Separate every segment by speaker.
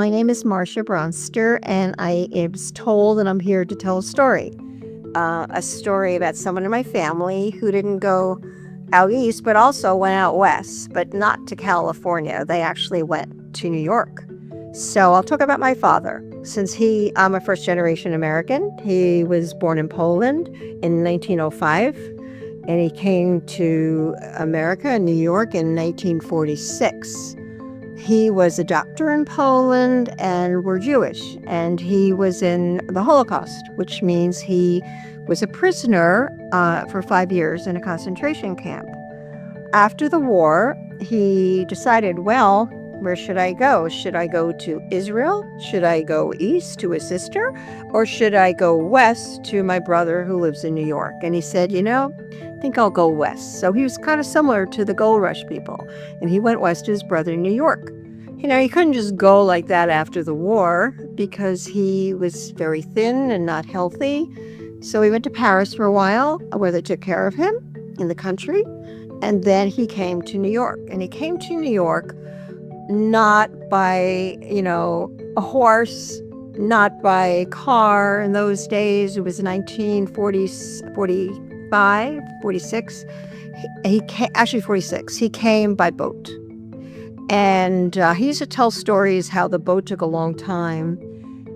Speaker 1: My name is Marsha Bronster, and I was told that I'm here to tell a story about someone in my family who didn't go out east, but also went out west, but not to California. They actually went to New York. So I'll talk about my father. Since I'm a first-generation American, he was born in Poland in 1905, and he came to America, New York, in 1946. He was a doctor in Poland and were Jewish, and he was in the Holocaust, which means he was a prisoner for 5 years in a concentration camp. After the war, he decided, well, where should I go? Should I go to Israel? Should I go east to his sister? Or should I go west to my brother who lives in New York? And he said, I think I'll go west. So he was kind of similar to the Gold Rush people. And he went west to his brother in New York. He couldn't just go like that after the war because he was very thin and not healthy. So he went to Paris for a while where they took care of him in the country. And then he came to New York. And he came to New York not by, a horse, not by a car. In those days, it was 1945, 46. He came, actually 46. He came by boat. And he used to tell stories how the boat took a long time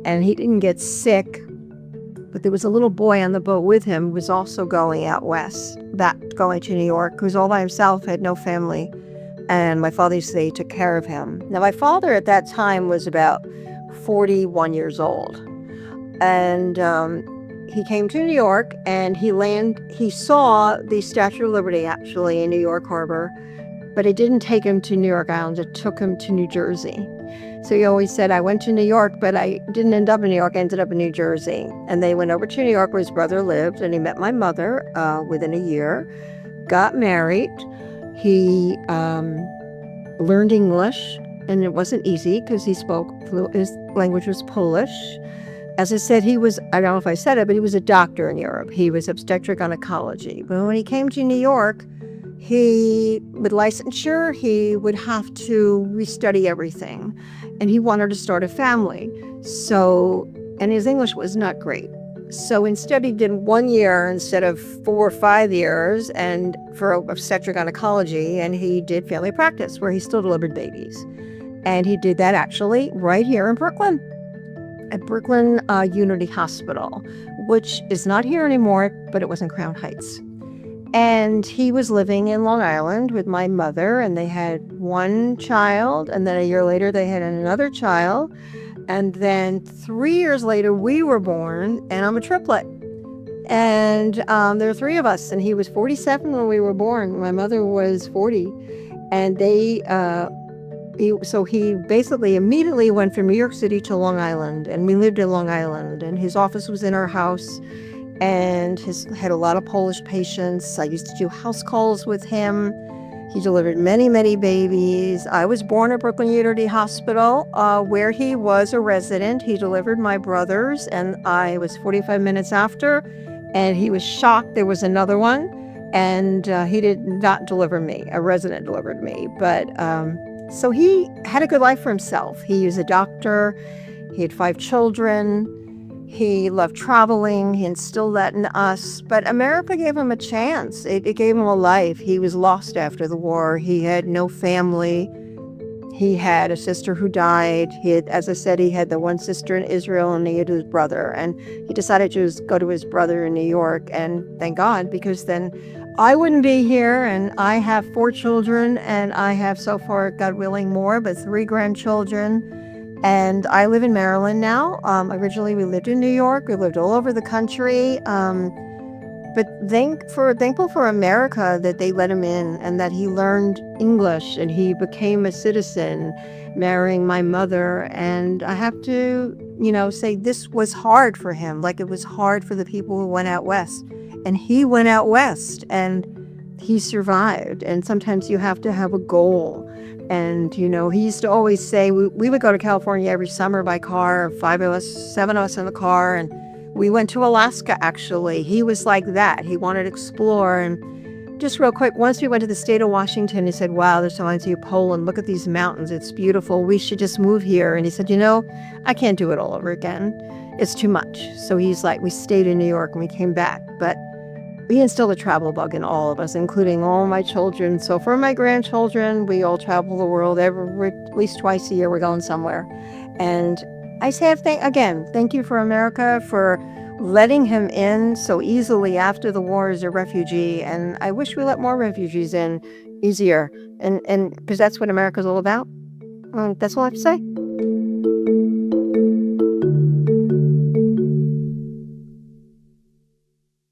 Speaker 1: and he didn't get sick. But there was a little boy on the boat with him who was also going out west, going to New York, who was all by himself, had no family. And my father used to say he took care of him. Now, my father at that time was about 41 years old. And he came to New York and he saw the Statue of Liberty actually in New York Harbor, but it didn't take him to New York Island, it took him to New Jersey. So he always said, I went to New York, but I didn't end up in New York, I ended up in New Jersey. And they went over to New York where his brother lived, and he met my mother within a year, got married. He learned English, and it wasn't easy because his language was Polish. As I said, I don't know if I said it, but he was a doctor in Europe. He was obstetric gynecology. But when he came to New York, with licensure, he would have to restudy everything. And he wanted to start a family. And his English was not great. So instead he did 1 year instead of 4 or 5 years and for obstetric gynecology, and he did family practice where he still delivered babies. And he did that actually right here in Brooklyn, at Brooklyn Unity Hospital, which is not here anymore, but it was in Crown Heights. And he was living in Long Island with my mother, and they had one child, and then a year later they had another child. And then 3 years later, we were born, and I'm a triplet. And there were 3 of us, and he was 47 when we were born. My mother was 40. And he basically immediately went from New York City to Long Island, and we lived in Long Island. And his office was in our house, and had a lot of Polish patients. I used to do house calls with him. He delivered many, many babies. I was born at Brooklyn Unity Hospital, where he was a resident. He delivered my brothers, and I was 45 minutes after, and he was shocked there was another one, and he did not deliver me. A resident delivered me. But so he had a good life for himself. He was a doctor. He had 5 children. He loved traveling. He instilled that in us. But America gave him a chance. It gave him a life. He was lost after the war. He had no family. He had a sister who died. As I said, he had the one sister in Israel, and he had his brother. And he decided to just go to his brother in New York. And thank God, because then I wouldn't be here. And I have 4 children, and I have so far, God willing, more, but 3 grandchildren. And I live in Maryland now. Originally, we lived in New York. We lived all over the country. But thankful for America that they let him in and that he learned English and he became a citizen, marrying my mother. And I have to, say this was hard for him, like it was hard for the people who went out west. And he went out west and he survived. And sometimes you have to have a goal. And, he used to always say, we would go to California every summer by car, 5 of us, 7 of us in the car. And we went to Alaska, actually. He was like that. He wanted to explore. And Just real quick, once we went to the state of Washington, he said, wow, this reminds me of Poland. Look at these mountains. It's beautiful. We should just move here. And he said, I can't do it all over again. It's too much. So he's like, we stayed in New York and we came back. But he instilled a travel bug in all of us, including all my children. So for my grandchildren, we all travel the world at least twice a year. We're going somewhere. And I say, thank you for America for letting him in so easily after the war as a refugee. And I wish we let more refugees in easier. And because that's what America's all about. That's all I have to say.